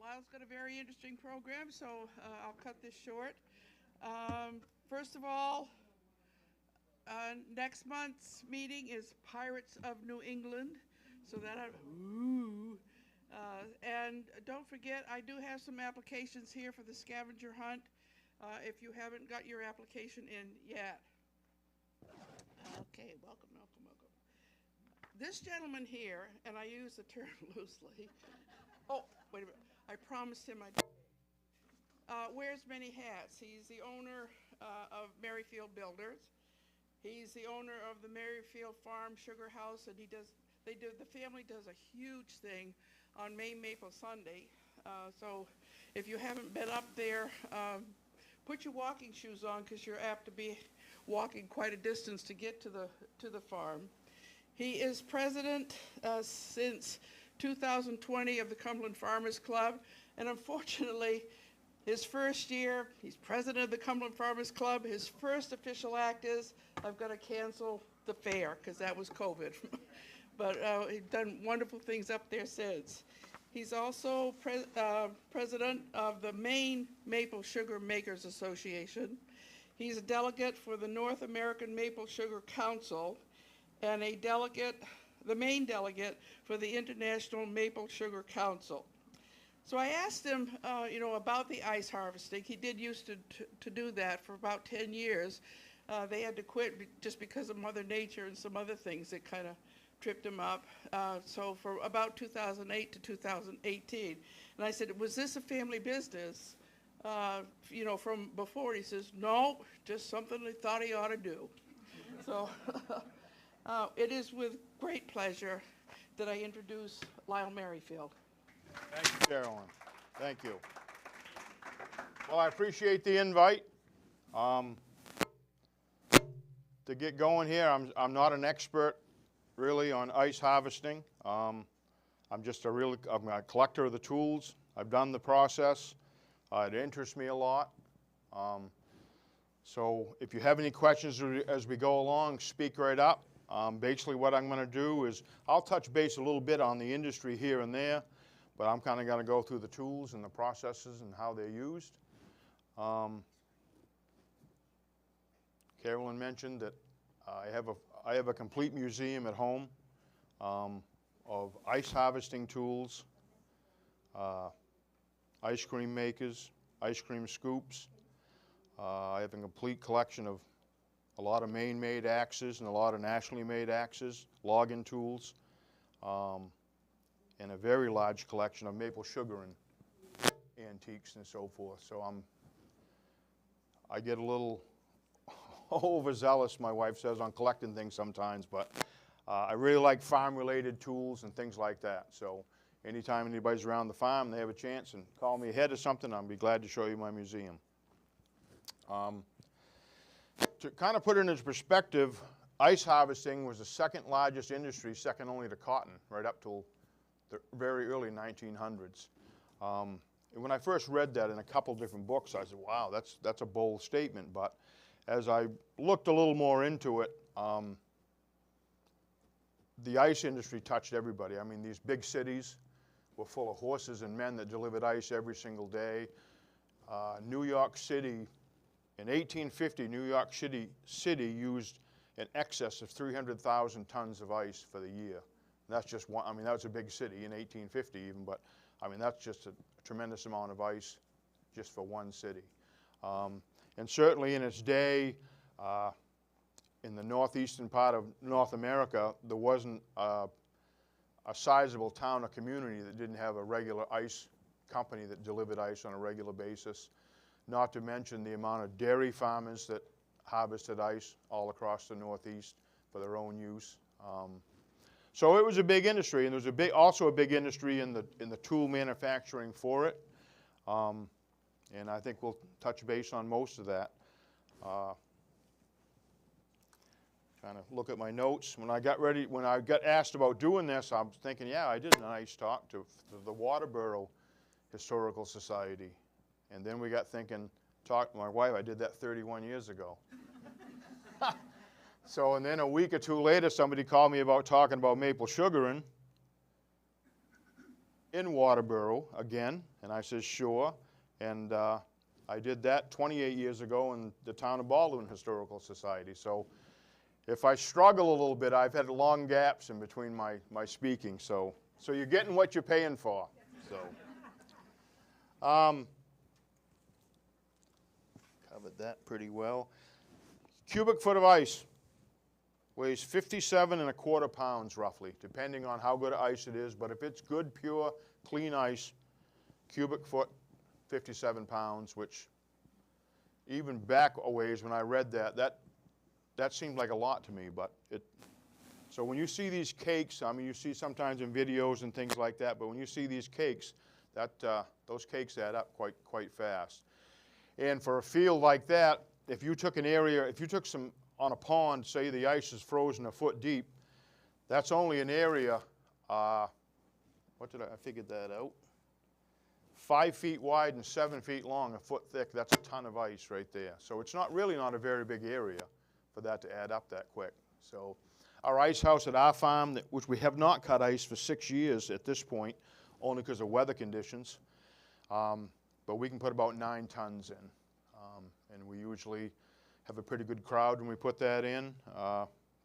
Lyle's got a very interesting program, so I'll cut this short. First of all, next month's meeting is Pirates of New England, so that and don't forget, I do have some applications here for the scavenger hunt. If you haven't got your application in yet. Okay, welcome. This gentleman here, and I use the term loosely. Oh, wait a minute. I promised him wears many hats. He's the owner of Merrifield Builders. He's the owner of the Merrifield Farm Sugar House, and the family does a huge thing on Maple Sunday. So if you haven't been up there, put your walking shoes on because you're apt to be walking quite a distance to get to the farm. He is president since 2020 of the Cumberland Farmers Club, and unfortunately, his first year, he's president of the Cumberland Farmers Club. His first official act is, I've got to cancel the fair because that was COVID. But he's done wonderful things up there since. He's also president of the Maine Maple Sugar Makers Association. He's a delegate for the North American Maple Sugar Council and the main delegate for the International Maple Sugar Council. So I asked him, about the ice harvesting. He did used to do that for about 10 years. They had to quit just because of Mother Nature and some other things that kind of tripped him up. So for about 2008 to 2018. And I said, was this a family business, from before? He says, no, just something he thought he ought to do. So it is with great pleasure that I introduce Lyle Merrifield. Thank you, Carolyn. Thank you. Well, I appreciate the invite. To get going here, I'm not an expert really on ice harvesting. I'm just I'm a collector of the tools. I've done the process. It interests me a lot. So if you have any questions as we go along, speak right up. Basically what I'm going to do is I'll touch base a little bit on the industry here and there, but I'm kind of going to go through the tools and the processes and how they're used. Carolyn mentioned that I have a complete museum at home of ice harvesting tools, ice cream makers, ice cream scoops. I have a complete collection of a lot of Maine-made axes and a lot of nationally made axes, logging tools, and a very large collection of maple sugar and antiques and so forth. So I get a little overzealous, my wife says, on collecting things sometimes, but I really like farm-related tools and things like that. So anytime anybody's around the farm, they have a chance and call me ahead or something, I'll be glad to show you my museum. To kind of put it into perspective, ice harvesting was the second largest industry, second only to cotton, right up till the very early 1900s. When I first read that in a couple different books, I said, wow, that's a bold statement. But as I looked a little more into it, the ice industry touched everybody. I mean, these big cities were full of horses and men that delivered ice every single day. New York City, in 1850, New York City used in excess of 300,000 tons of ice for the year. And that's just one, I mean, that was a big city in 1850 even, but I mean, that's just a tremendous amount of ice just for one city. And certainly in its day, in the northeastern part of North America, there wasn't a sizable town or community that didn't have a regular ice company that delivered ice on a regular basis. Not to mention the amount of dairy farmers that harvested ice all across the Northeast for their own use. So it was a big industry, and there was also a big industry in the tool manufacturing for it. And I think we'll touch base on most of that. Trying to look at my notes. When I got asked about doing this, I was thinking, yeah, I did an ice talk to the Waterboro Historical Society. And then we got thinking, talked to my wife, I did that 31 years ago. So, and then a week or two later, somebody called me about talking about maple sugaring. in Waterboro again? And I said, sure. And I did that 28 years ago in the town of Baldwin Historical Society. So if I struggle a little bit, I've had long gaps in between my speaking. So you're getting what you're paying for. So covered that pretty well. Cubic foot of ice weighs 57.25 pounds roughly, depending on how good ice it is. But if it's good, pure, clean ice, cubic foot, 57 pounds, which even back a ways when I read that seemed like a lot to me. But so when you see these cakes, I mean, you see sometimes in videos and things like that, but when you see these cakes, those cakes add up quite fast. And for a field like that, if you took some on a pond, say the ice is frozen a foot deep, that's only an area, I figured that out, 5 feet wide and 7 feet long, a foot thick. That's a ton of ice right there. So it's really not a very big area for that to add up that quick. So our ice house at our farm, which we have not cut ice for 6 years at this point, only because of weather conditions, but we can put about 9 tons in. And we usually have a pretty good crowd when we put that in.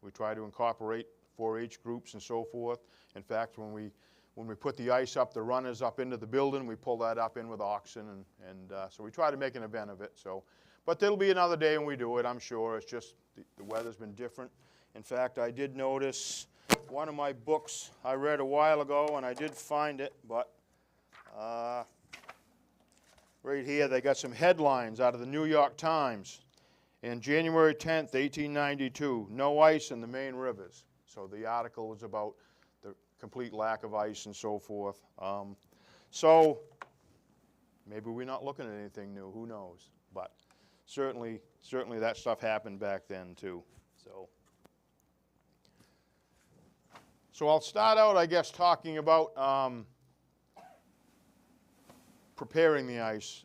We try to incorporate 4-H groups and so forth. In fact, when we put the ice up, the runners up into the building, we pull that up in with oxen, and so we try to make an event of it. So, but there'll be another day when we do it, I'm sure. It's just the weather's been different. In fact, I did notice one of my books I read a while ago, and I did find it, but right here they got some headlines out of the New York Times. In January 10th, 1892, no ice in the main rivers. So the article was about the complete lack of ice and so forth. So maybe we're not looking at anything new, who knows? But certainly that stuff happened back then too. So I'll start out, I guess, talking about preparing the ice.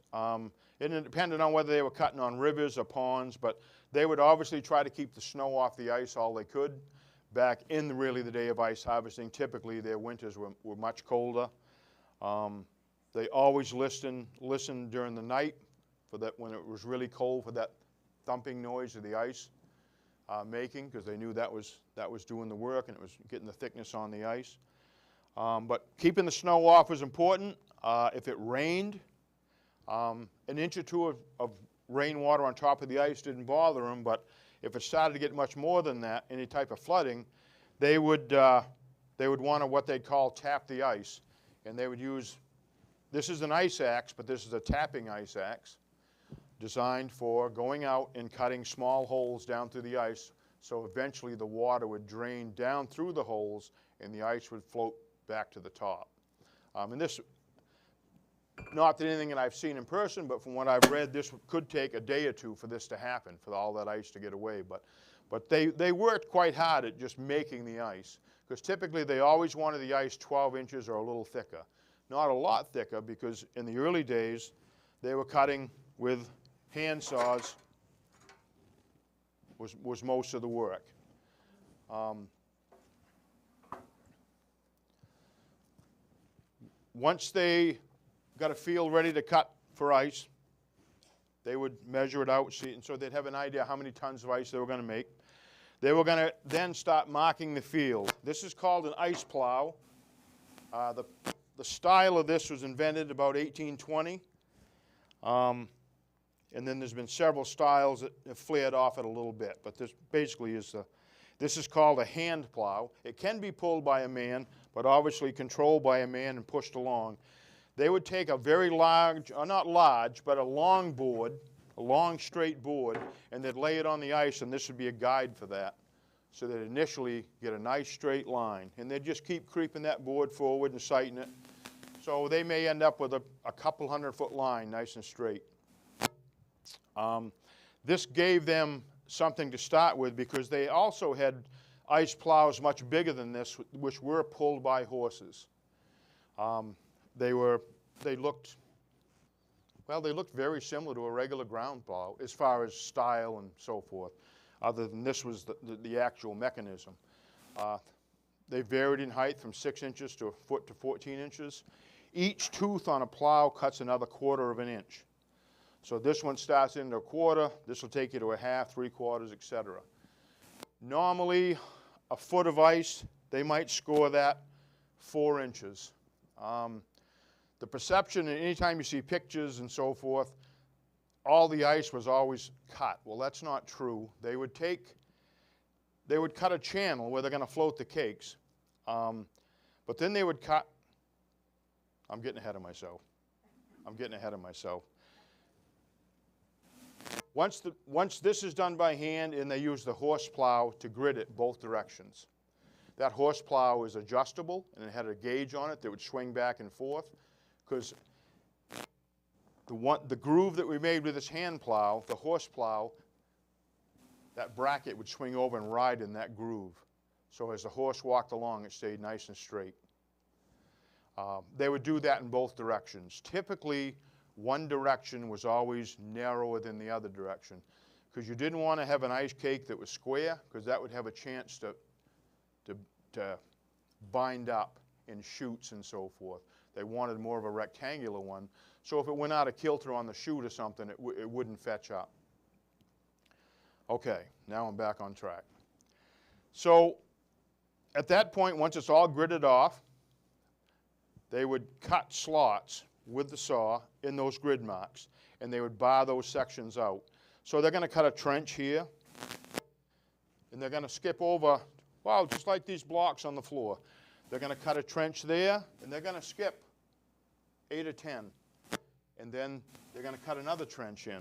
It depended on whether they were cutting on rivers or ponds, but they would obviously try to keep the snow off the ice all they could. Back in really the day of ice harvesting, typically their winters were much colder. They always listened during the night for that when it was really cold for that thumping noise of the ice making, because they knew that was doing the work and it was getting the thickness on the ice. But keeping the snow off was important. If it rained, an inch or two of rainwater on top of the ice didn't bother them, but if it started to get much more than that, any type of flooding, they would want to what they'd call tap the ice. And they would use, this is an ice axe, but this is a tapping ice axe designed for going out and cutting small holes down through the ice, so eventually the water would drain down through the holes and the ice would float back to the top. And this, not that anything that I've seen in person, but from what I've read, this could take a day or two for this to happen, for all that ice to get away. But they worked quite hard at just making the ice, because typically they always wanted the ice 12 inches or a little thicker. Not a lot thicker, because in the early days, they were cutting with hand saws, was most of the work. Once they got a field ready to cut for ice, they would measure it out, and so they'd have an idea how many tons of ice they were going to make. They were going to then start marking the field. This is called an ice plow. The style of this was invented about 1820. And then there's been several styles that have flared off it a little bit. But this basically is this is called a hand plow. It can be pulled by a man, but obviously controlled by a man and pushed along. They would take a very large, or not large, but a long board, a long straight board, and they'd lay it on the ice, and this would be a guide for that. So they'd initially get a nice straight line, and they'd just keep creeping that board forward and sighting it. So they may end up with a couple 100-foot line, nice and straight. This gave them something to start with, because they also had ice plows much bigger than this, which were pulled by horses. They looked very similar to a regular ground plow as far as style and so forth, other than this was the actual mechanism. They varied in height from 6 inches to a foot to 14 inches. Each tooth on a plow cuts another 1/4 of an inch. So this one starts into a 1/4, this will take you to a 1/2, 3/4, etc. Normally, a foot of ice, they might score that 4 inches. The perception, and anytime you see pictures and so forth, all the ice was always cut. Well, that's not true. They would cut a channel where they're going to float the cakes, but then they would cut. I'm getting ahead of myself. Once this is done by hand, and they use the horse plow to grid it both directions. That horse plow is adjustable, and it had a gauge on it that would swing back and forth, because the groove that we made with this hand plow, the horse plow, that bracket would swing over and ride in that groove. So as the horse walked along, it stayed nice and straight. They would do that in both directions. Typically, one direction was always narrower than the other direction, because you didn't want to have an ice cake that was square, because that would have a chance to bind up in chutes and so forth. They wanted more of a rectangular one, so if it went out of kilter on the chute or something, it wouldn't fetch up. Okay, now I'm back on track. So at that point, once it's all gridded off, they would cut slots with the saw in those grid marks, and they would bar those sections out. So they're going to cut a trench here, and they're going to skip over, wow, just like these blocks on the floor. They're going to cut a trench there, and they're going to skip 8 or 10. And then they're going to cut another trench in.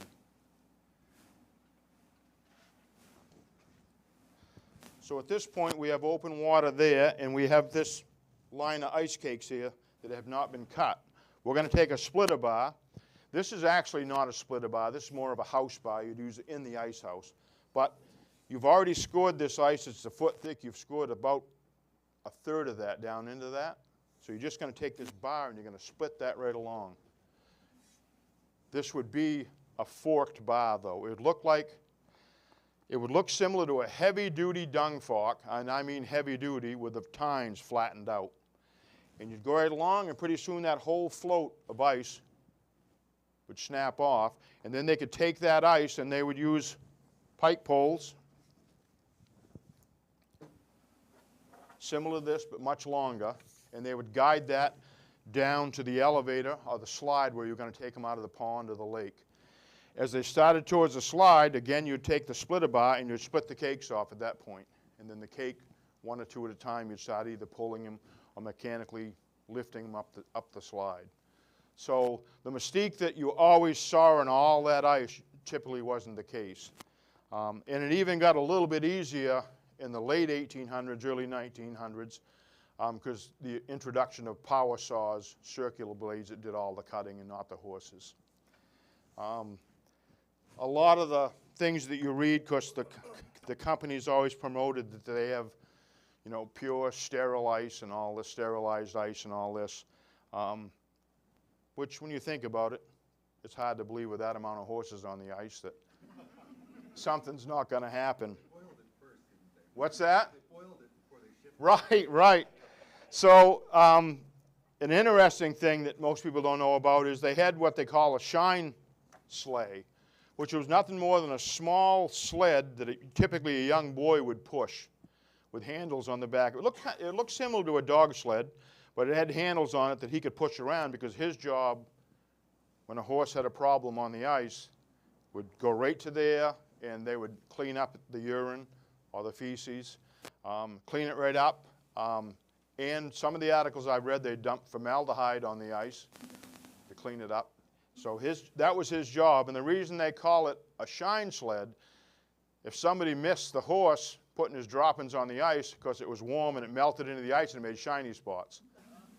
So at this point, we have open water there, and we have this line of ice cakes here that have not been cut. We're going to take a splitter bar. This is actually not a splitter bar. This is more of a house bar. You'd use it in the ice house. But you've already scored this ice. It's a foot thick. You've scored about 1/3 of that down into that. So you're just going to take this bar and you're going to split that right along. This would be a forked bar, though. It would look similar to a heavy-duty dung fork, and I mean heavy-duty, with the tines flattened out. And you'd go right along, and pretty soon that whole float of ice would snap off, and then they could take that ice and they would use pike poles, similar to this but much longer, and they would guide that down to the elevator or the slide where you're going to take them out of the pond or the lake. As they started towards the slide, again, you'd take the splitter bar and you'd split the cakes off at that point. And then the cake, 1 or 2 at a time, you'd start either pulling them or mechanically lifting them up the slide. So the mystique that you always saw in all that ice typically wasn't the case. And it even got a little bit easier in the late 1800s, early 1900s, because the introduction of power saws, circular blades that did all the cutting and not the horses. A lot of the things that you read, because the companies always promoted that they have, you know, pure sterile ice and all this, sterilized ice and all this, which when you think about it, it's hard to believe with that amount of horses on the ice that something's not going to happen. They boiled it first, didn't they? What's that? They boiled it before they shipped it. Right. So an interesting thing that most people don't know about is they had what they call a shine sleigh, which was nothing more than a small sled that typically a young boy would push with handles on the back. It looked similar to a dog sled, but it had handles on it that he could push around, because his job, when a horse had a problem on the ice, would go right to there, and they would clean up the urine or the feces, clean it right up. And some of the articles I've read, they dumped formaldehyde on the ice to clean it up. So that was his job, and the reason they call it a shine sled, if somebody missed the horse putting his droppings on the ice because it was warm and it melted into the ice and it made shiny spots.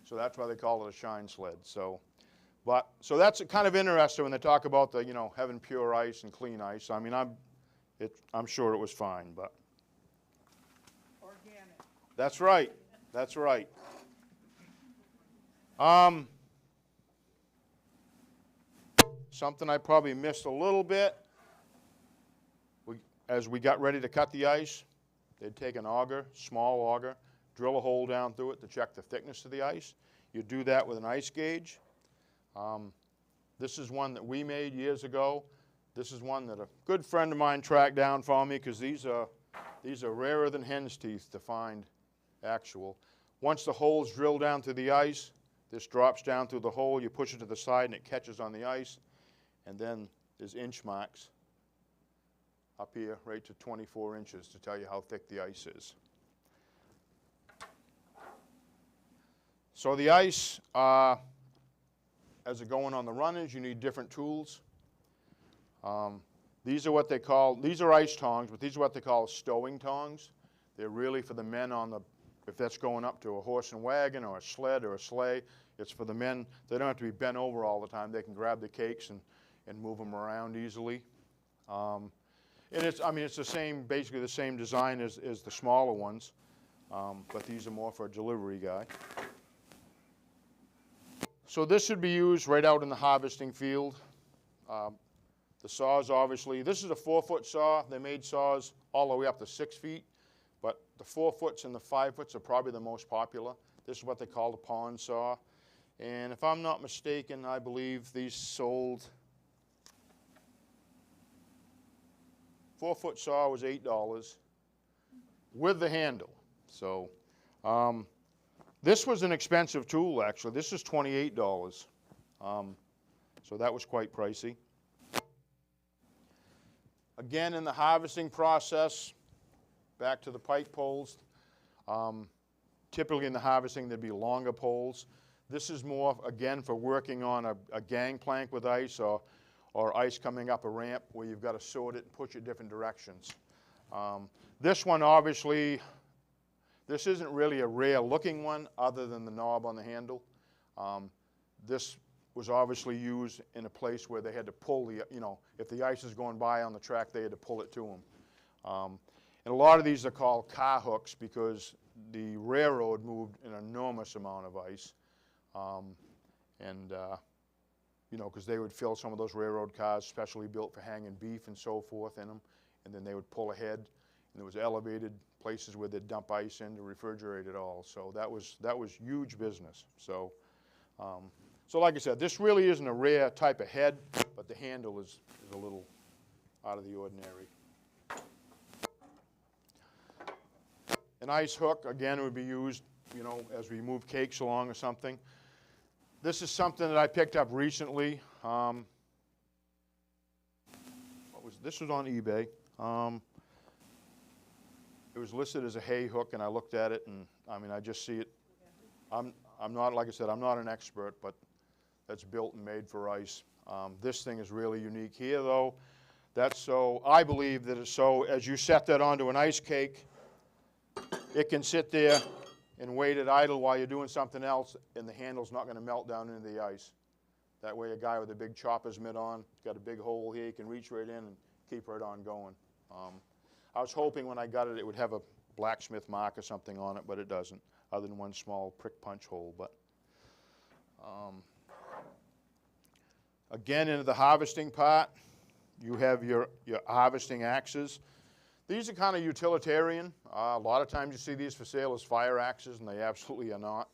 So that's why they call it a shine sled. So that's kind of interesting when they talk about the, you know, having pure ice and clean ice. I mean, I'm sure it was fine, but. Organic. That's right. That's right. Something I probably missed a little bit, as we got ready to cut the ice, they'd take an auger, small auger, drill a hole down through it to check the thickness of the ice. You do that with an ice gauge. This is one that we made years ago. This is one that a good friend of mine tracked down for me because these are rarer than hen's teeth to find actual. Once the hole's drilled down through the ice, this drops down through the hole, you push it to the side and it catches on the ice, and then there's inch marks up here right to 24 inches to tell you how thick the ice is. So the ice, as you're going on the runners, you need different tools. These are what they call, these are ice tongs, but these are what they call stowing tongs. They're really for the men on the, if that's going up to a horse and wagon or a sled or a sleigh, it's for the men. They don't have to be bent over all the time. They can grab the cakes and move them around easily. And it's, I mean, it's the same, basically the same design as the smaller ones, but these are more for a delivery guy. So this should be used right out in the harvesting field. The saws, obviously, this is a 4-foot saw. They made saws all the way up to 6 feet, but the 4-foots and the 5-foots are probably the most popular. This is what they call the pond saw. And if I'm not mistaken, I believe these sold, 4-foot saw was $8 with the handle. So this was an expensive tool, actually. This is $28. So that was quite pricey. Again, in the harvesting process, back to the pike poles, typically in the harvesting there'd be longer poles. This is more, again, for working on a gangplank with ice or ice coming up a ramp where you've got to sort it and push it different directions. This one, obviously, this isn't really a rare looking one other than the knob on the handle. This was obviously used in a place where they had to pull the, you know, if the ice is going by on the track, they had to pull it to them. And a lot of these are called car hooks because the railroad moved an enormous amount of ice. You know, because they would fill some of those railroad cars, specially built for hanging beef and so forth in them, and then they would pull ahead, and there was elevated places where they'd dump ice in to refrigerate it all. So that was huge business. So, so like I said, this really isn't a rare type of head, but the handle is a little out of the ordinary. An ice hook, again, would be used, you know, as we move cakes along or something. This is something that I picked up recently. This was on eBay. It was listed as a hay hook, and I looked at it, and I mean, I just see it. I'm not, like I said, I'm not an expert, but that's built and made for ice. This thing is really unique here, though. That's so, I believe that it's so, as you set that onto an ice cake, it can sit there and wait at idle while you're doing something else, and the handle's not going to melt down into the ice. That way a guy with a big chopper's mitt on, got a big hole here, he can reach right in and keep right on going. I was hoping when I got it, it would have a blacksmith mark or something on it, but it doesn't, other than one small prick punch hole. But again, into the harvesting part, you have your harvesting axes. These are kind of utilitarian. A lot of times you see these for sale as fire axes, and they absolutely are not.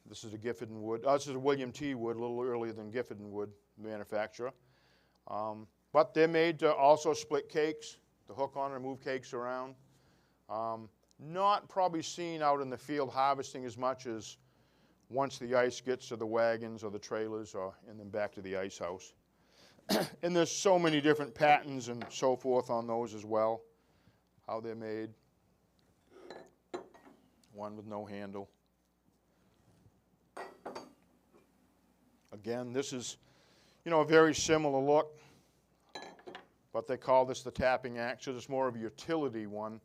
This is a Gifford & Wood. This is a William T. Wood, a little earlier than Gifford & Wood manufacturer. But they're made to also split cakes, to hook on and move cakes around. Not probably seen out in the field harvesting as much as once the ice gets to the wagons or the trailers and then back to the ice house. And there's so many different patterns and so forth on those as well, how they're made. One with no handle. Again, this is, you know, a very similar look, but they call this the tapping axe. It's more of a utility one.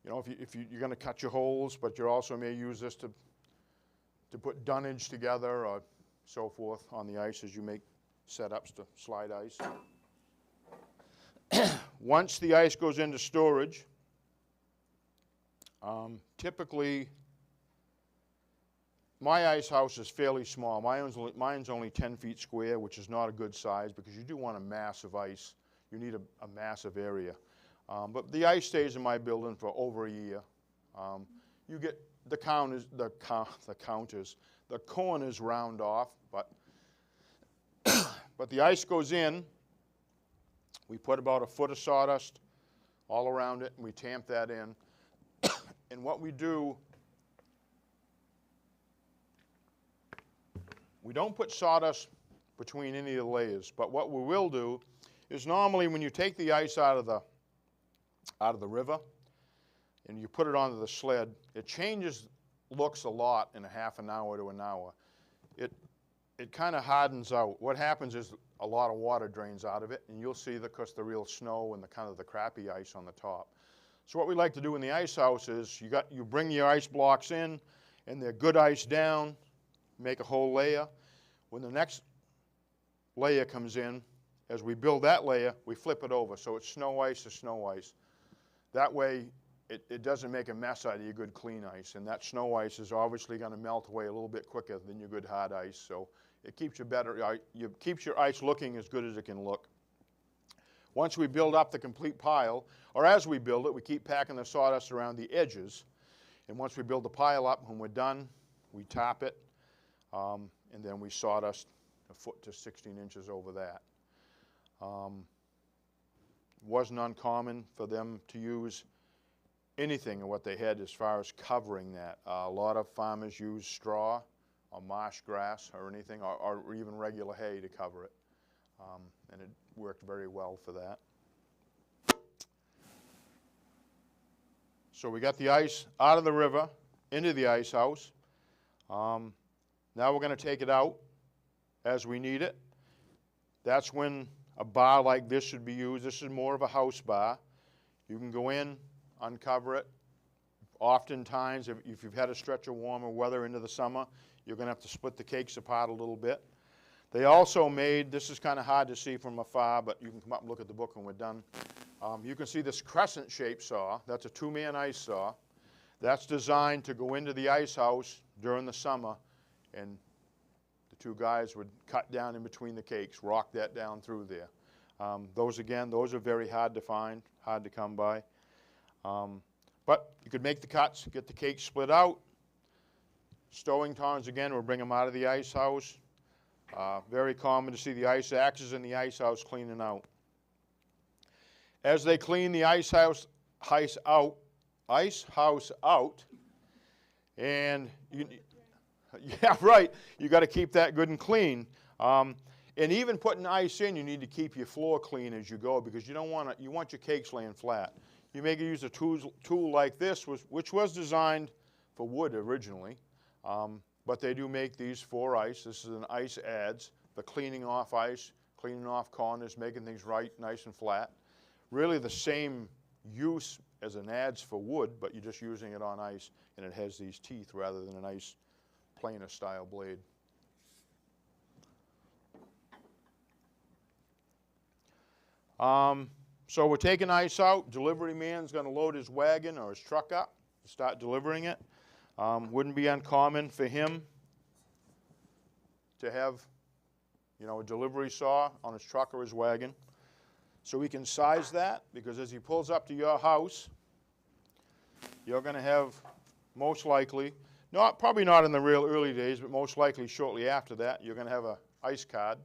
You know, if you're going to cut your holes, but you also may use this to put dunnage together or so forth on the ice as you make setups to slide ice. Once the ice goes into storage, typically my ice house is fairly small. Mine's only 10 feet square, which is not a good size because you do want a mass of ice. You need a massive area. But the ice stays in my building for over a year. You get the counters, the corners round off, but the ice goes in. We put about a foot of sawdust all around it, and we tamp that in. And what we do, we don't put sawdust between any of the layers, but what we will do is normally when you take the ice out of the river and you put it onto the sled, it changes looks a lot in a half an hour to an hour. It kind of hardens out. What happens is a lot of water drains out of it, and you'll see because the real snow and the kind of the crappy ice on the top. So what we like to do in the ice house is you bring your ice blocks in, and they're good ice down, make a whole layer. When the next layer comes in, as we build that layer, we flip it over. So it's snow ice to snow ice. That way, it doesn't make a mess out of your good clean ice. And that snow ice is obviously going to melt away a little bit quicker than your good hard ice. So it keeps keeps your ice looking as good as it can look. Once we build up the complete pile, or as we build it, we keep packing the sawdust around the edges. And once we build the pile up, when we're done, we top it, and then we sawdust a foot to 16 inches over that. Wasn't uncommon for them to use anything in what they had as far as covering that. A lot of farmers use straw or marsh grass or anything, or even regular hay to cover it. And it worked very well for that. So we got the ice out of the river into the ice house. Now we're going to take it out as we need it. That's when a bar like this should be used. This is more of a house bar. You can go in, uncover it. Oftentimes, if you've had a stretch of warmer weather into the summer, you're going to have to split the cakes apart a little bit. They also made, this is kind of hard to see from afar, but you can come up and look at the book when we're done. You can see this crescent-shaped saw. That's a two-man ice saw. That's designed to go into the ice house during the summer, and the two guys would cut down in between the cakes, rock that down through there. Those are very hard to find, hard to come by. But you could make the cuts, get the cake split out. Stowing tongs, again, we'll bring them out of the ice house. Very common to see the ice axes in the ice house cleaning out. As they clean the ice house out, and yeah, right, you got to keep that good and clean. And even putting ice in, you need to keep your floor clean as you go, because you want your cakes laying flat. You may use a tool like this, which was designed for wood originally. But they do make these for ice. This is an ice adze for cleaning off ice, cleaning off corners, making things right, nice and flat. Really the same use as an adze for wood, but you're just using it on ice, and it has these teeth rather than a nice planer style blade. So we're taking ice out. Delivery man's going to load his wagon or his truck up to start delivering it. Wouldn't be uncommon for him to have, a delivery saw on his truck or his wagon. So we can size that, because as he pulls up to your house, you're going to have, most likely, probably not in the real early days, but most likely shortly after that, you're going to have an ice card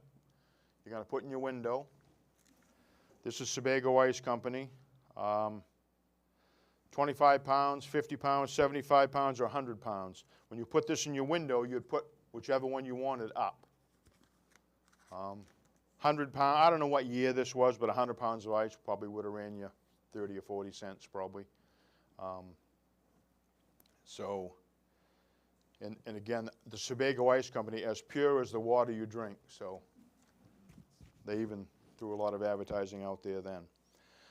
you're going to put in your window. This is Sebago Ice Company. 25 pounds, 50 pounds, 75 pounds, or 100 pounds. When you put this in your window, you'd put whichever one you wanted up. 100 pounds, I don't know what year this was, but 100 pounds of ice probably would have ran you 30 or 40 cents probably. And again, the Sebago Ice Company, as pure as the water you drink. So they even threw a lot of advertising out there then.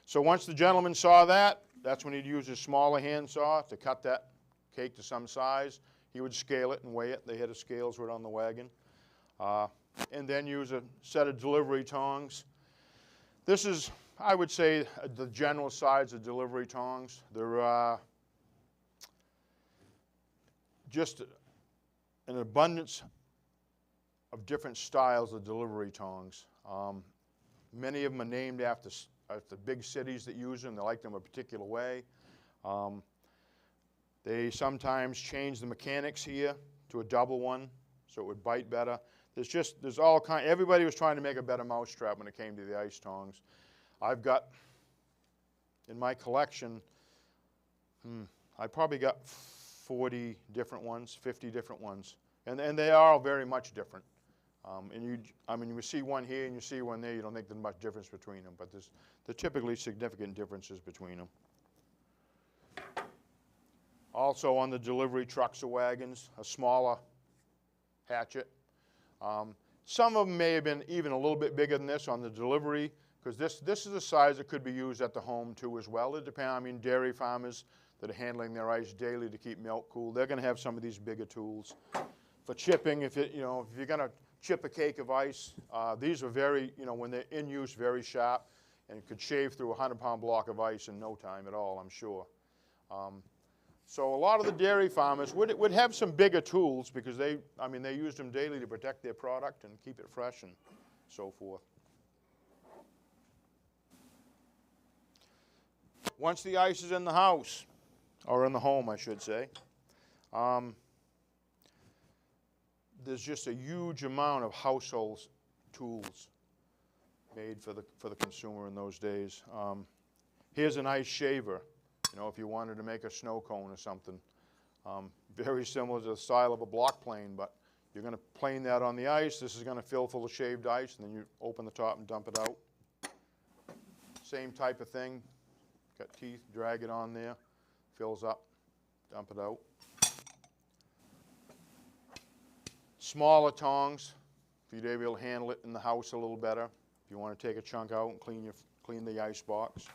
So once the gentleman saw that, that's when he'd use his smaller handsaw to cut that cake to some size. He would scale it and weigh it. They had the scales right on the wagon. And then use a set of delivery tongs. This is, I would say, the general size of delivery tongs. They're just an abundance of different styles of delivery tongs. Many of them are named after big cities that use them. They like them a particular way. They sometimes change the mechanics here to a double one, so it would bite better. There's all kind. Everybody was trying to make a better mousetrap when it came to the ice tongs. I've got in my collection, I probably got 40 different ones, 50 different ones, and they are all very much different. You see one here and you see one there, you don't think there's much difference between them, but there's typically significant differences between them. Also on the delivery trucks or wagons, a smaller hatchet. Some of them may have been even a little bit bigger than this on the delivery, because this is a size that could be used at the home too as well. It depends, dairy farmers that are handling their ice daily to keep milk cool, they're going to have some of these bigger tools. For chipping, if you're going to chip a cake of ice, these are very, when they're in use, very sharp, and could shave through a 100-pound block of ice in no time at all, I'm sure. So a lot of the dairy farmers would have some bigger tools because they used them daily to protect their product and keep it fresh and so forth. Once the ice is in the house, or in the home, I should say, there's just a huge amount of household tools made for the consumer in those days. Here's an ice shaver. If you wanted to make a snow cone or something. Very similar to the style of a block plane, but you're going to plane that on the ice. This is going to fill full of shaved ice, and then you open the top and dump it out. Same type of thing. Got teeth, drag it on there, fills up, dump it out. Smaller tongs, for you to be able to handle it in the house a little better. If you want to take a chunk out and clean the ice box.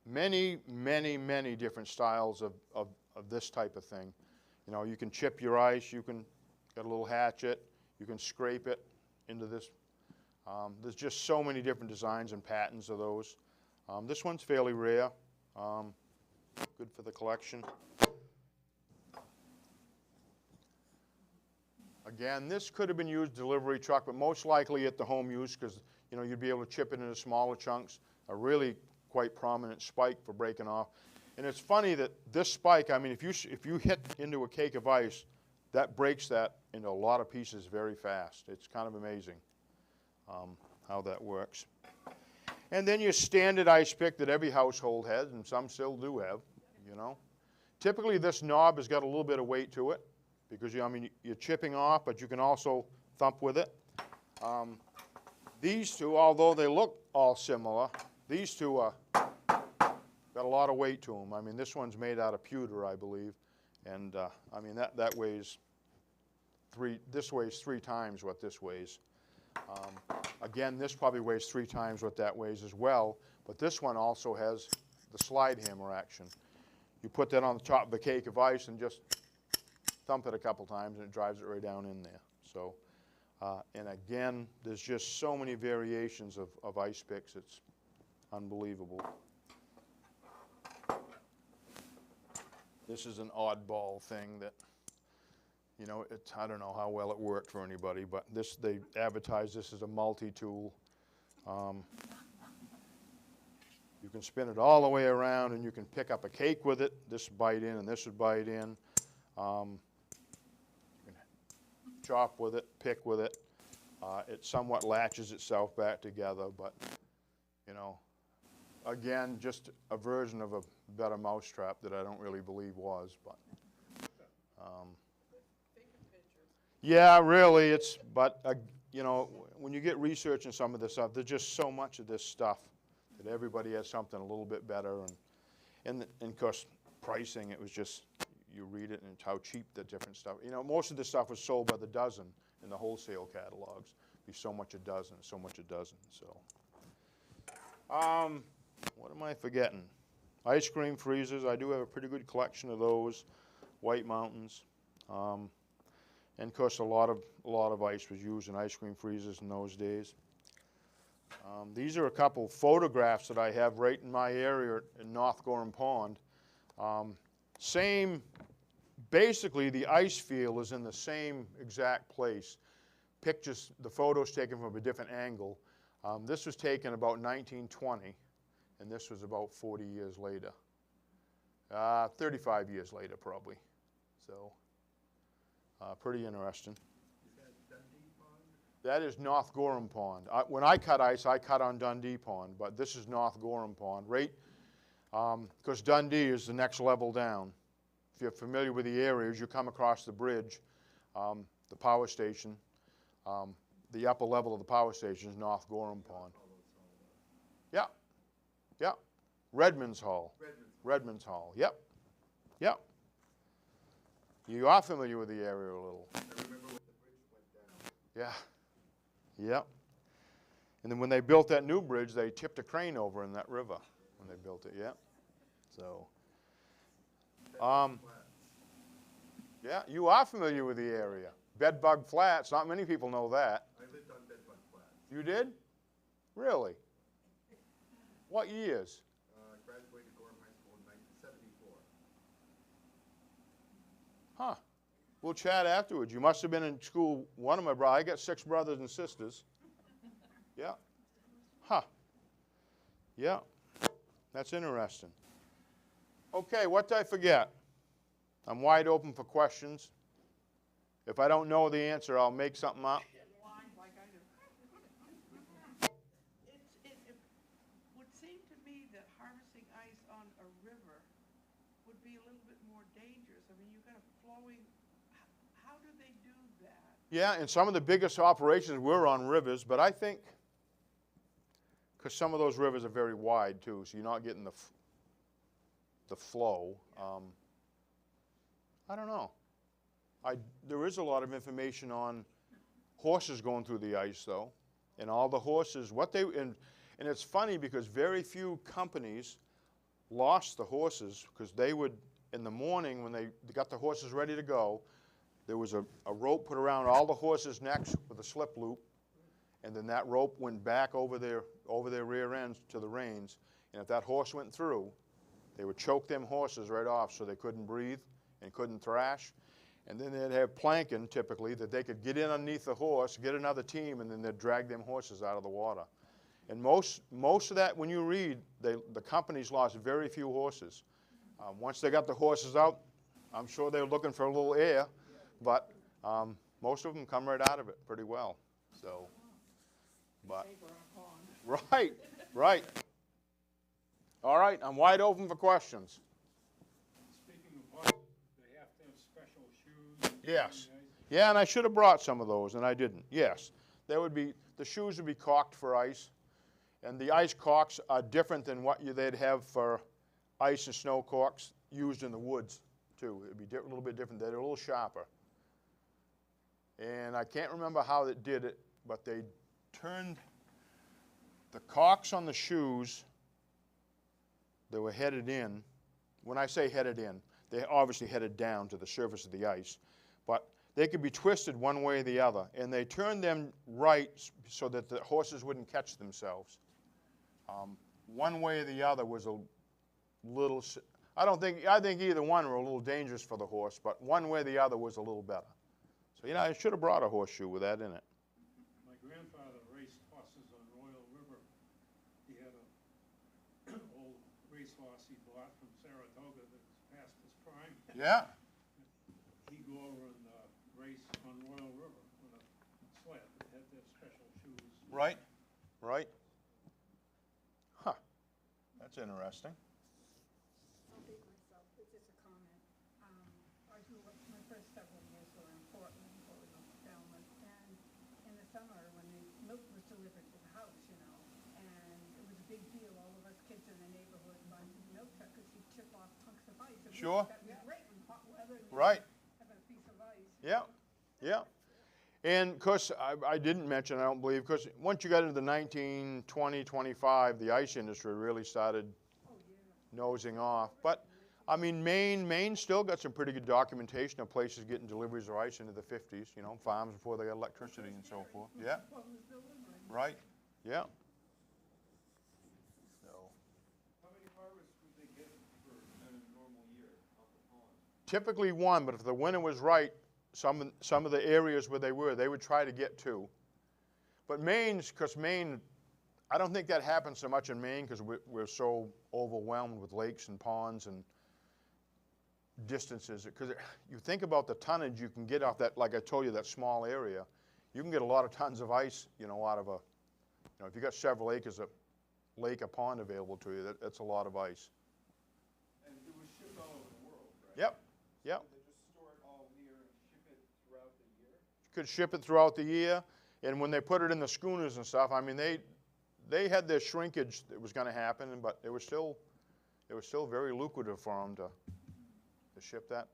Many, many, many different styles of this type of thing. You can chip your ice, you can get a little hatchet, you can scrape it into this. There's just so many different designs and patterns of those. This one's fairly rare, good for the collection. Again, this could have been used delivery truck, but most likely at the home use because you'd be able to chip it into smaller chunks. A really quite prominent spike for breaking off. And it's funny that this spike, if you hit into a cake of ice, that breaks that into a lot of pieces very fast. It's kind of amazing how that works. And then your standard ice pick that every household has, and some still do have, Typically this knob has got a little bit of weight to it because you're chipping off, but you can also thump with it. These two, although they look all similar, these two got a lot of weight to them. This one's made out of pewter, I believe, and that weighs this weighs 3 times what this weighs. Again, this probably weighs 3 times what that weighs as well, but this one also has the slide hammer action. You put that on the top of a cake of ice and just thump it a couple times, and it drives it right down in there. So, and again, there's just so many variations of ice picks. It's unbelievable. This is an oddball thing that, I don't know how well it worked for anybody, but they advertise this as a multi-tool. You can spin it all the way around, and you can pick up a cake with it. This would bite in, and this would bite in. You can chop with it, pick with it. It somewhat latches itself back together, but, again, just a version of a better mousetrap that I don't really believe was, but. Yeah, really, but when you get researching some of this stuff, there's just so much of this stuff that everybody has something a little bit better, and of course, pricing, it was just, you read it and it's how cheap the different stuff. Most of this stuff was sold by the dozen in the wholesale catalogs. Be so much a dozen, so much a dozen, so. What am I forgetting? Ice cream freezers, I do have a pretty good collection of those. White Mountains. And of course, a lot of ice was used in ice cream freezers in those days. These are a couple photographs that I have right in my area in North Gorham Pond. Basically the ice field is in the same exact place. Pictures, the photos taken from a different angle. This was taken about 1920, and this was about 40 years later. 35 years later, probably. So, pretty interesting. Is that Dundee Pond? That is North Gorham Pond. When I cut ice, I cut on Dundee Pond, but this is North Gorham Pond, right? Because Dundee is the next level down. If you're familiar with the areas, you come across the bridge, the power station. The upper level of the power station is North Gorham Pond. Yeah, yeah. Redmond's Hall. Redmond's Hall. Yep, yep. You are familiar with the area a little. I remember when the bridge went down. Yeah, yep. And then when they built that new bridge, they tipped a crane over in that river when they built it. Yeah. So. Yeah, you are familiar with the area. Bedbug Flats. Not many people know that. I lived on Bedbug Flats. You did? Really? What years? I graduated Gorham High School in 1974. Huh. We'll chat afterwards. You must have been in school. One of my brothers. I got 6 brothers and sisters. Yeah. Huh. Yeah. That's interesting. Okay, what did I forget? I'm wide open for questions. If I don't know the answer, I'll make something up. Lines like I do. It would seem to me that harvesting ice on a river would be a little bit more dangerous. I mean, you've got a flowing, how do they do that? Yeah, and some of the biggest operations were on rivers, but I think, because some of those rivers are very wide too, so you're not getting the flow. I don't know. There is a lot of information on horses going through the ice, though, and all the horses. And it's funny because very few companies lost the horses because they would, in the morning when they got the horses ready to go, there was a rope put around all the horses' necks with a slip loop, and then that rope went back over their rear ends to the reins. And if that horse went through, they would choke them horses right off so they couldn't breathe and couldn't thrash. And then they'd have planking, typically, that they could get in underneath the horse, get another team, and then they'd drag them horses out of the water. And most of that, when you read, the companies lost very few horses. Once they got the horses out, I'm sure they were looking for a little air, but most of them come right out of it pretty well. So, but right, right. All right, I'm wide open for questions. Yes. Yeah, and I should have brought some of those, and I didn't. Yes. The shoes would be caulked for ice, and the ice caulks are different than what they'd have for ice and snow caulks used in the woods, too. It'd be a little bit different. They're a little sharper. And I can't remember how they did it, but they turned the caulks on the shoes that were headed in. When I say headed in, they obviously headed down to the surface of the ice. But they could be twisted one way or the other, and they turned them right so that the horses wouldn't catch themselves. One way or the other was a little. I think either one were a little dangerous for the horse, but one way or the other was a little better. So I should have brought a horseshoe with that in it. My grandfather raced horses on Royal River. He had an old racehorse he bought from Saratoga that's past his prime. Yeah. He'd go over and race on Royal River with a sled that had their special shoes. Right. Right. Huh. That's interesting. I'll date myself, it's just a comment. I grew up, my first several years were in Portland, growing up in Falmouth, and in the summer, when the milk was delivered to the house, and it was a big deal, all of us kids in the neighborhood running to the milk truck, because he'd chip off hunks of ice. And Sure. That was great in hot weather. Right. Having a piece of ice. Yeah. Yeah. And, of course, I didn't mention, I don't believe, because once you got into the 1920, 25, the ice industry really started nosing off. But, I mean, Maine still got some pretty good documentation of places getting deliveries of ice into the 50s, farms before they got electricity and so forth. Yeah. Right. Yeah. So. How many harvests would they get in a normal year off the pond? Typically one, but if the winter was right, some of the areas where they would try to get 2. But because Maine, I don't think that happens so much in Maine because we're so overwhelmed with lakes and ponds and, distances, because you think about the tonnage you can get off that, like I told you, that small area. You can get a lot of tons of ice, you know, out of a, you know, if you got several acres of lake or pond available to you, that's a lot of ice. And it was shipped all over the world, right? Yep, yep. So they just store it all here and ship it throughout the year? You could ship it throughout the year, and when they put it in the schooners and stuff, I mean, they had their shrinkage that was going to happen, but it was still very lucrative for them to ship that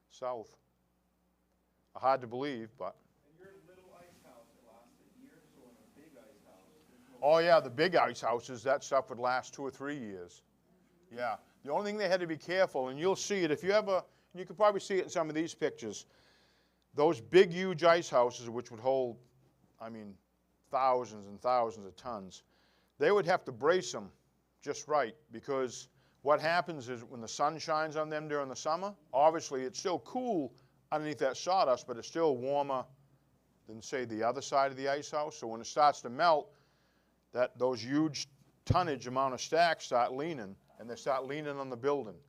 south. Hard to believe, but. And your little ice house, it lasts a year, so in a big ice house, there's no... Oh yeah, the big ice houses, that stuff would last 2 or 3 years. Yeah, the only thing they had to be careful, and you'll see it if you ever, you can probably see it in some of these pictures, those big, huge ice houses, which would hold, I mean, thousands and thousands of tons, they would have to brace them just right, because what happens is when the sun shines on them during the summer, obviously it's still cool underneath that sawdust, but it's still warmer than, say, the other side of the ice house. So when it starts to melt, those huge tonnage amount of stacks start leaning, and they start leaning on the building.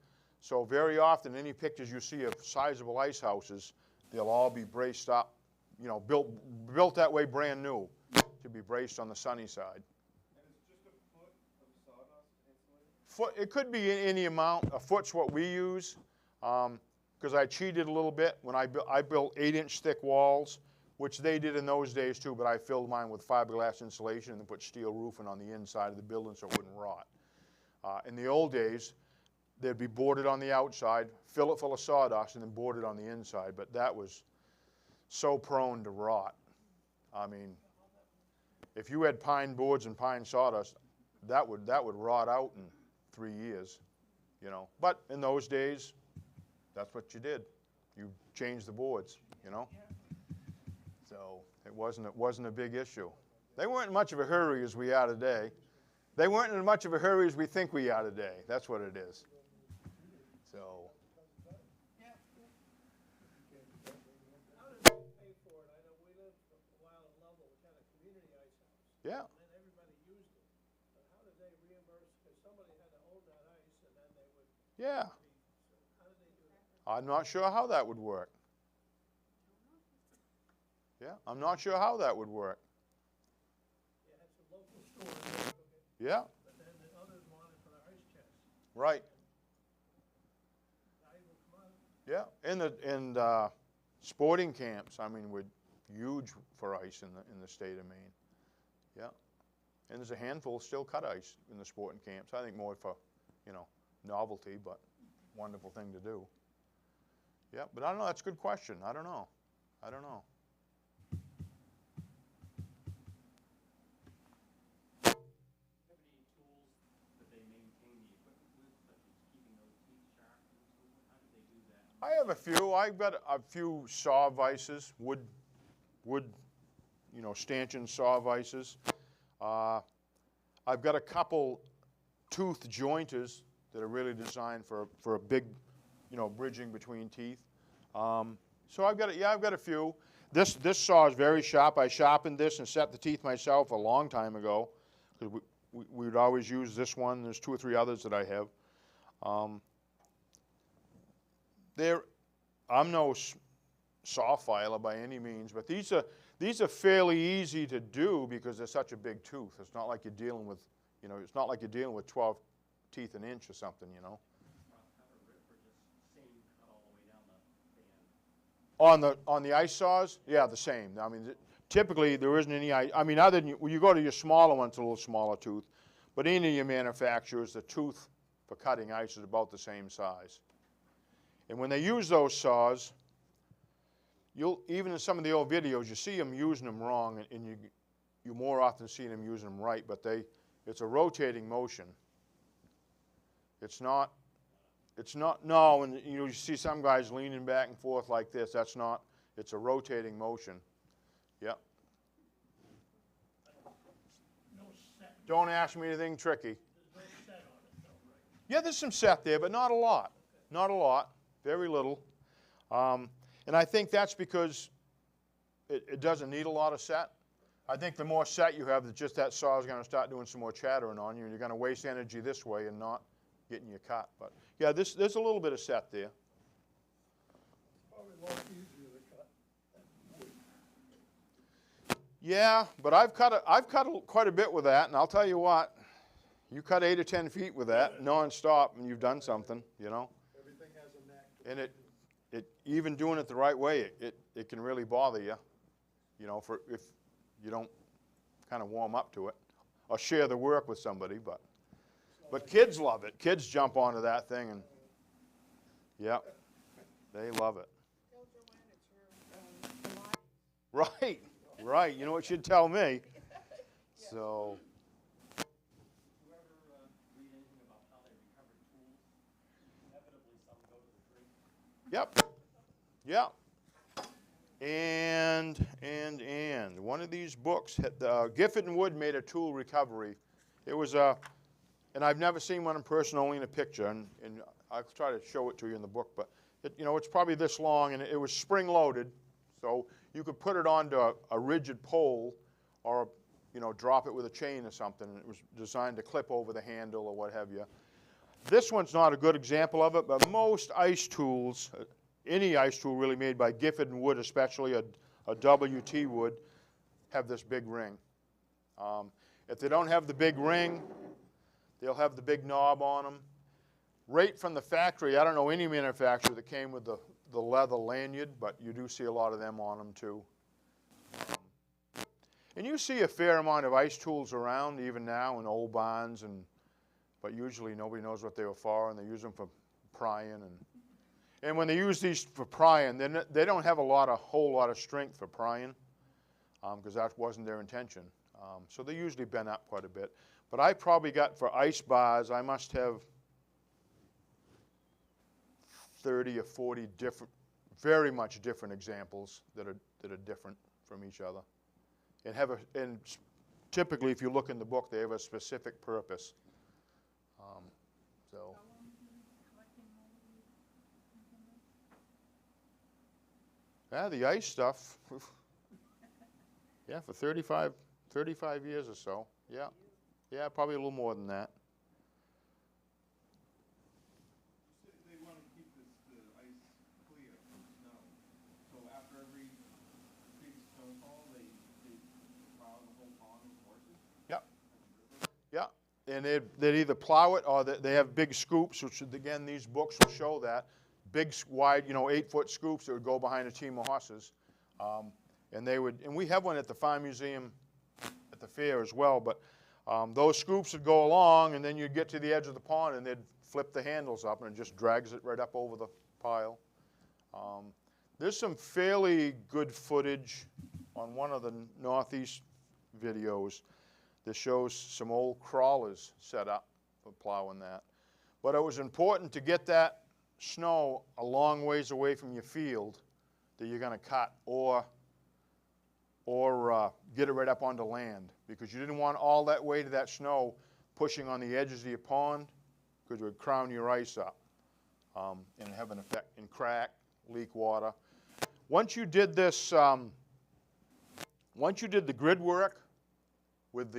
So very often, any pictures you see of sizable ice houses, they'll all be braced up, you know, built that way brand new, to be braced on the sunny side. And it's just a foot of sawdust insulated? It could be any amount. A foot's what we use, because I cheated a little bit. When I built 8-inch thick walls, which they did in those days too, but I filled mine with fiberglass insulation and then put steel roofing on the inside of the building so it wouldn't rot. In the old days, they'd be boarded on the outside, fill it full of sawdust, and then board it on the inside, but that was so prone to rot. I mean, if you had pine boards and pine sawdust, that would rot out in 3 years, you know. But in those days, that's what you did. You changed the boards, you know. So it wasn't a big issue. They weren't in much of a hurry as we are today. They weren't in much of a hurry as we think we are today. That's what it is. So. How did they pay for it? I know we lived for a while in Lovell, which had a community ice house. Yeah. And then everybody used it. But how did they reimburse? Because somebody had to own that ice, and then they would. Yeah. So how did they do that? I'm not sure how that would work. Yeah, I'm not sure how that would work. You had some local stores that took it, Yeah, but then the others wanted for their ice chests. right. Valuable commodity. Yeah, and sporting camps, I mean, were huge for ice in the state of Maine. Yeah, and there's a handful still cut ice in the sporting camps. I think more for, you know, novelty, but wonderful thing to do. Yeah, but I don't know. That's a good question. I don't know. Do you have any tools that they maintain the equipment with, such as keeping those teeth sharp and so forth? How do they do that? I have a few. I've got a few saw vices, wood, you know, stanchion saw vices. I've got a couple tooth jointers that are really designed for a big, you know, bridging between teeth. So I've got a few. This saw is very sharp. I sharpened this and set the teeth myself a long time ago, because we would always use this one. There's 2 or 3 others that I have. I'm no saw filer by any means, but these are fairly easy to do because they're such a big tooth. It's not like you're dealing with, you know, it's not like you're dealing with 12 teeth an inch or something, you know. On the ice saws, yeah, the same. I mean, typically there isn't any. I mean, other than when you go to your smaller ones, a little smaller tooth, but any of your manufacturers, the tooth for cutting ice is about the same size. And when they use those saws, even in some of the old videos, you see them using them wrong, and you more often see them using them right. But it's a rotating motion. It's not. No, and you see some guys leaning back and forth like this. That's not. It's a rotating motion. Yep. No set. Don't ask me anything tricky. There's no set on it, though, right? Yeah, there's some set there, but not a lot. Not a lot. Very little. And I think that's because it doesn't need a lot of set. I think the more set you have, that saw is going to start doing some more chattering on you, and you're going to waste energy this way and not getting your cut. But yeah, there's a little bit of set there. a lot easier to cut than wood. Yeah, but I've cut quite a bit with that, and I'll tell you what, you cut 8 or 10 feet with that non-stop, and you've done something, you know. Everything has a knack to And it even doing it the right way, it can really bother you, you know, for if you don't kind of warm up to it or share the work with somebody. But kids love it. Kids jump onto that thing, and yeah, they love it. Tell Joanne it's her, Right, right. You know what she'd tell me. So. Do you ever read anything about how they recovered tools? Inevitably, some go to the drink. Yep. Yep. And one of these books, Gifford and Wood made a tool recovery. It was and I've never seen one in person, only in a picture, and I'll try to show it to you in the book, but you know, it's probably this long, and it was spring-loaded, so you could put it onto a rigid pole or, you know, drop it with a chain or something, and it was designed to clip over the handle or what have you. This one's not a good example of it, but most ice tools, any ice tool really made by Gifford and Wood, especially a WT wood, have this big ring. If they don't have the big ring, they'll have the big knob on them. Right from the factory, I don't know any manufacturer that came with the leather lanyard, but you do see a lot of them on them too. And you see a fair amount of ice tools around even now in old barns, but usually nobody knows what they were for, and they use them for prying. And when they use these for prying, they don't have a whole lot of strength for prying, because that wasn't their intention. So they usually bend up quite a bit. But I probably got, for ice bars, I must have 30 or 40 different, very much different examples that are different from each other, and typically, if you look in the book, they have a specific purpose. So. Yeah, the ice stuff. Yeah, for 35 years or so. Yeah, yeah, probably a little more than that. They want to keep the ice clear from snow. So after every big snowfall, they plow the whole pond with horses? Yeah. Yeah, and they'd either plow it or they have big scoops, which again, these books will show that. Big, wide, 8-foot scoops that would go behind a team of horses. And we have one at the Farm Museum at the fair as well, but those scoops would go along, and then you'd get to the edge of the pond, and they'd flip the handles up, and it just drags it right up over the pile. There's some fairly good footage on one of the Northeast videos that shows some old crawlers set up for plowing that. But it was important to get that snow a long ways away from your field that you're going to cut, or get it right up onto land, because you didn't want all that weight of that snow pushing on the edges of your pond, because it would crown your ice up and have an effect and crack, leak water. Once you did this, once you did the grid work with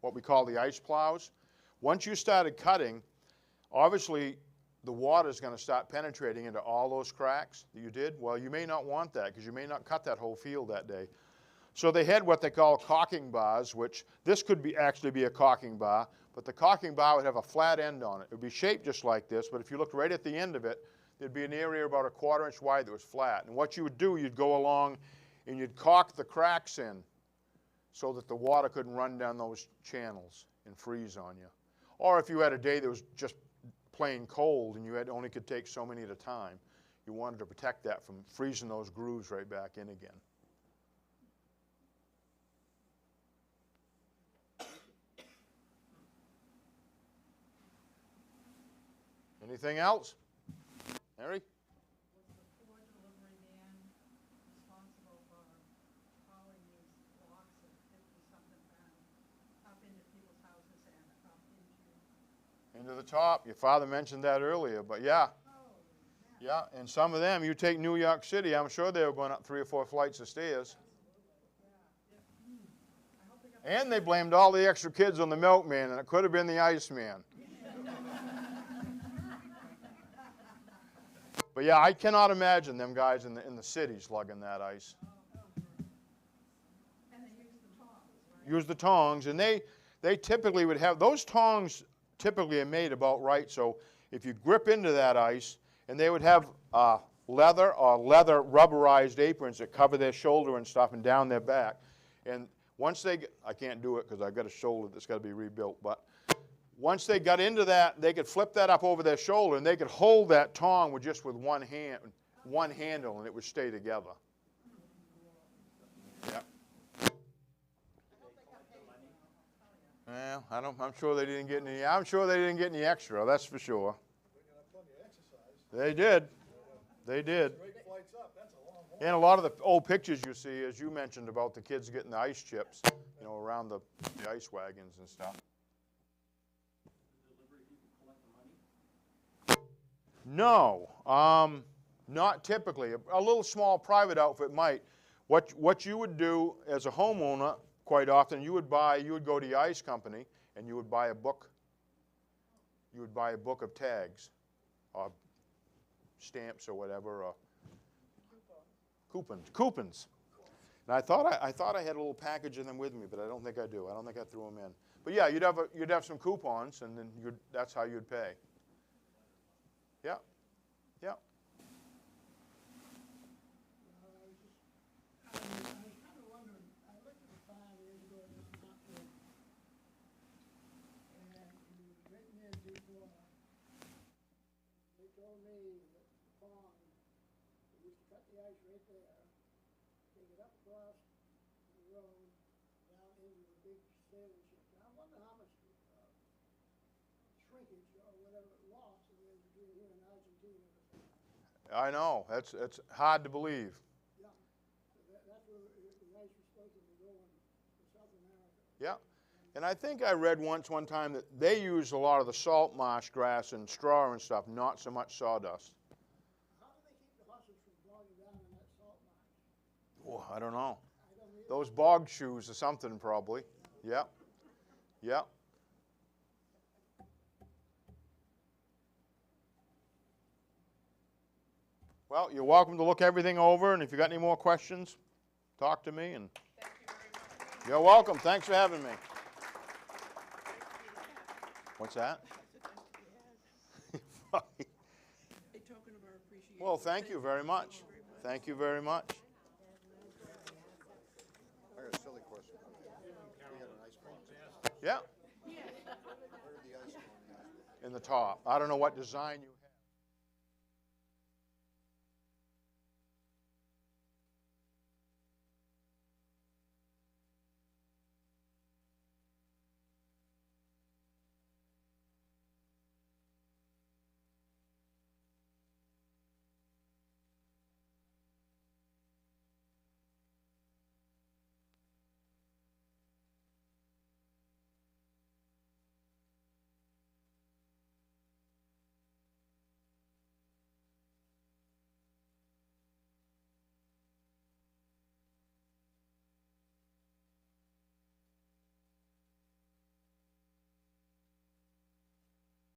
what we call the ice plows, once you started cutting, obviously the water is going to start penetrating into all those cracks that you did. Well, you may not want that, because you may not cut that whole field that day. So they had what they call caulking bars, which this could actually be a caulking bar, but the caulking bar would have a flat end on it. It would be shaped just like this, but if you looked right at the end of it, there'd be an area about 1/4 inch wide that was flat. And what you would do, you'd go along and you'd caulk the cracks in so that the water couldn't run down those channels and freeze on you. Or if you had a day that was just plain cold and you only could take so many at a time, you wanted to protect that from freezing those grooves right back in again. Anything else? Harry? Was the Ford delivery man responsible for hauling these blocks of 50-something pounds up into people's houses and up into? Into the top. Your father mentioned that earlier, but yeah. Yeah, and some of them, you take New York City, I'm sure they were going up 3 or 4 flights of stairs. And they blamed all the extra kids on the milkman, and it could have been the Iceman. But yeah, I cannot imagine them guys in the cities lugging that ice. And they use the tongs, right? Use the tongs, and they typically would have, those tongs typically are made about right, so if you grip into that ice, and they would have leather rubberized aprons that cover their shoulder and stuff and down their back. And once they get, I can't do it because I've got a shoulder that's got to be rebuilt, but once they got into that, they could flip that up over their shoulder and they could hold that tong with just with one hand, one handle, and it would stay together. Yeah. Well, I'm sure they didn't get any. I'm sure they didn't get any extra. That's for sure. They did. They did. And a lot of the old pictures you see, as you mentioned about the kids getting the ice chips, you know, around the ice wagons and stuff. No, not typically. A little small private outfit might. What you would do as a homeowner, quite often, you would go to the ice company and you would buy a book. You would buy a book of tags, or stamps or whatever, or coupons. And I thought I had a little package of them with me, but I don't think I do. I don't think I threw them in. But yeah, you'd have some coupons, and then that's how you'd pay. Yeah, yeah. I was kind of wondering, I looked at the 5 years ago in this Montreal, and it was written in before. They told me that the pond, they used to cut the ice right there, take it up across the road, down into the big sailing ships. And I wonder how much shrinkage or whatever loss there is between here and Argentina. I know. It's hard to believe. Yeah, so that's where the ice was supposed to be going to South America. Yeah. And I think I read one time that they used a lot of the salt marsh grass and straw and stuff, not so much sawdust. How do they keep the horses from bogging down in that salt marsh? Oh, I don't know. I don't either. Those bog shoes or something probably. Yeah. Yeah. Well, you're welcome to look everything over, and if you got any more questions, talk to me. And Thank you very much. you're welcome. Thanks for having me. What's that? A token of our appreciation. Well, thank you very much. Thank you very much. I got a silly question. We had an ice pond. Yeah, Where did the ice go in the ice? in the top. I don't know what design you have.